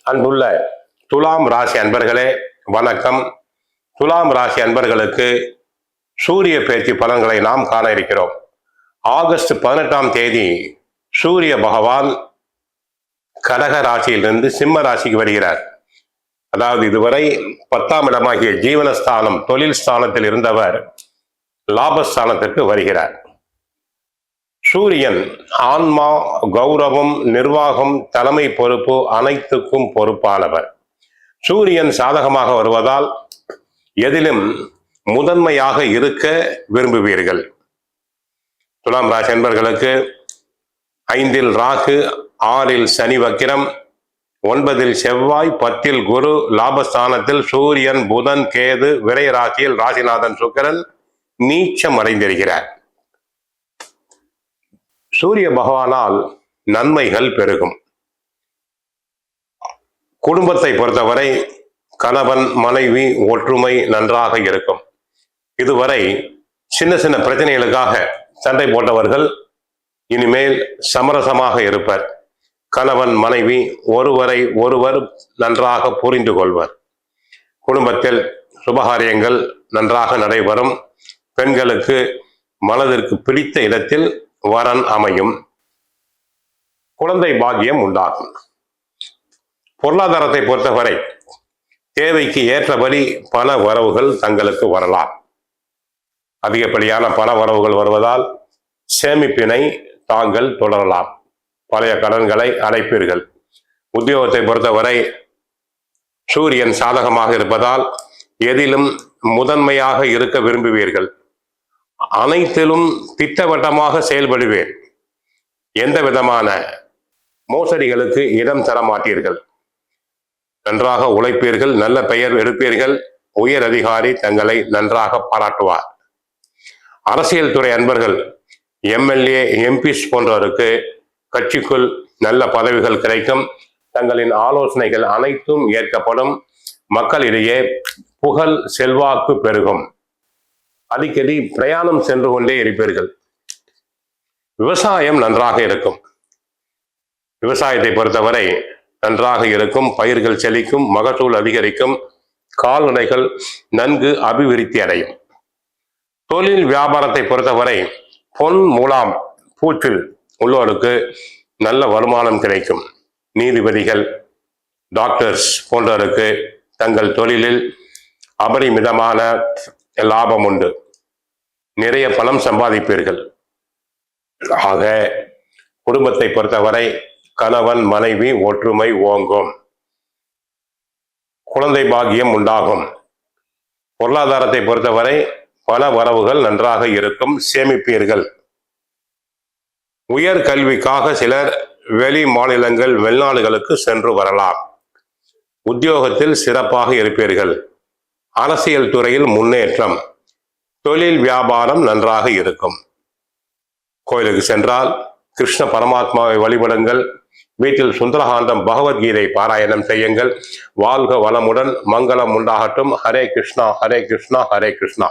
அன்புள்ள துலாம் ராசி அன்பர்களே வணக்கம். துலாம் ராசி அன்பர்களுக்கு சூரிய பெயர்ச்சி பலன்களை நாம் காண இருக்கிறோம். ஆகஸ்ட் 18ஆம் தேதி சூரிய பகவான் கடக ராசியிலிருந்து சிம்ம ராசிக்கு வருகிறார். அதாவது இதுவரை 10ஆம் இடமாகிய ஜீவனஸ்தானம் தொழில் ஸ்தானத்தில் இருந்தவர் லாபஸ்தானத்திற்கு வருகிறார். சூரியன் ஆன்மா, கௌரவம், நிர்வாகம், தலைமை பொறுப்பு அனைத்துக்கும் பொறுப்பானவர். சூரியன் சாதகமாக வருவதால் எதிலும் முதன்மையாக இருக்க விரும்புவீர்கள். துலாம் ராசி என்பர்களுக்கு 5இல் ராகு, 6இல் சனி வக்கிரம், 9இல் செவ்வாய், 10இல் குரு, லாபஸ்தானத்தில் சூரியன், புதன், கேது, விரை ராசியில் ராசிநாதன் சுக்கிரன் நீச்சம் அடைந்திருக்கிறார். சூரிய பகவானால் நன்மைகள் பெருகும். குடும்பத்தை பொறுத்தவரை கணவன் மனைவி ஒற்றுமை நன்றாக இருக்கும். இதுவரை சின்ன சின்ன பிரச்சனைகளுக்காக சண்டை போட்டவர்கள் இனிமேல் சமரசமாக இருப்பர். கணவன் மனைவி ஒருவரை ஒருவர் நன்றாக புரிந்து கொள்வர். குடும்பத்தில் சுபகாரியங்கள் நன்றாக நடைபெறும். பெண்களுக்கு மனதிற்கு பிடித்த இடத்தில் வரன் அமையும். குழந்தை பாக்கியம் உண்டாகும். பொருளாதாரத்தை பொறுத்தவரை தேவைக்கு ஏற்றபடி பண வரவுகள் தங்களுக்கு வரலாம். அதிகப்படியான பண வரவுகள் வருவதால் சேமிப்பினை தாங்கள் தொடரலாம். பழைய கடன்களை அடைப்பீர்கள். உத்தியோகத்தை பொறுத்தவரை சூரியன் சாதகமாக இருப்பதால் எதிலும் முதன்மையாக இருக்க விரும்புவீர்கள். அனைத்திலும் திட்டவட்டமாக செயல்படுவேன். எந்த விதமான மோசடிகளுக்கு இடம் தர மாட்டீர்கள். நன்றாக உழைப்பீர்கள், நல்ல பெயர் எடுப்பீர்கள். உயர் அதிகாரி தங்களை நன்றாக பாராட்டுவார். அரசியல் துறை அன்பர்கள், எம்எல்ஏ, எம்பிஸ் போன்றவருக்கு கட்சிக்குள் நல்ல பதவிகள் கிடைக்கும். தங்களின் ஆலோசனைகள் அனைத்தும் ஏற்கப்படும். மக்களிடையே புகழ் செல்வாக்கு பெருகும். அடிக்கடி பிரயாணம் சென்று கொண்டே இருப்பீர்கள். விவசாயம் நன்றாக இருக்கும். விவசாயத்தை பொறுத்தவரை நன்றாக இருக்கும். பயிர்கள் செழிக்கும், மகசூல் அதிகரிக்கும், கால்நடைகள் நன்கு அபிவிருத்தி அடையும். தொழில் வியாபாரத்தை பொறுத்தவரை பொன் மூலம் பூச்சில் உள்ளோருக்கு நல்ல வருமானம் கிடைக்கும். நீதிபதிகள், டாக்டர்ஸ் போன்றவருக்கு தங்கள் தொழிலில் அபரிமிதமான லாபம் உண்டு. நிறைய பணம் சம்பாதிப்பீர்கள். ஆக குடும்பத்தை பொறுத்தவரை கணவன் மனைவி ஒற்றுமை ஓங்கும். குழந்தை பாக்கியம் உண்டாகும். பொருளாதாரத்தை பொறுத்தவரை பண வரவுகள் நன்றாக இருக்கும். சேமிப்பீர்கள். உயர் கல்விக்காக சிலர் வெளி மாநிலங்கள், வெளிநாடுகளுக்கு சென்று வரலாம். உத்தியோகத்தில் சிறப்பாக இருப்பீர்கள். அரசியல் துறையில் முன்னேற்றம். தொழில் வியாபாரம் நன்றாக இருக்கும். கோயிலுக்கு சென்றால் கிருஷ்ண பரமாத்மாவை வழிபடுங்கள். வீட்டில் சுந்தரகாண்டம், பகவத்கீதை பாராயணம் செய்யுங்கள். வாழ்க வளமுடன், மங்களம் உண்டாகட்டும். ஹரே கிருஷ்ணா, ஹரே கிருஷ்ணா, ஹரே கிருஷ்ணா.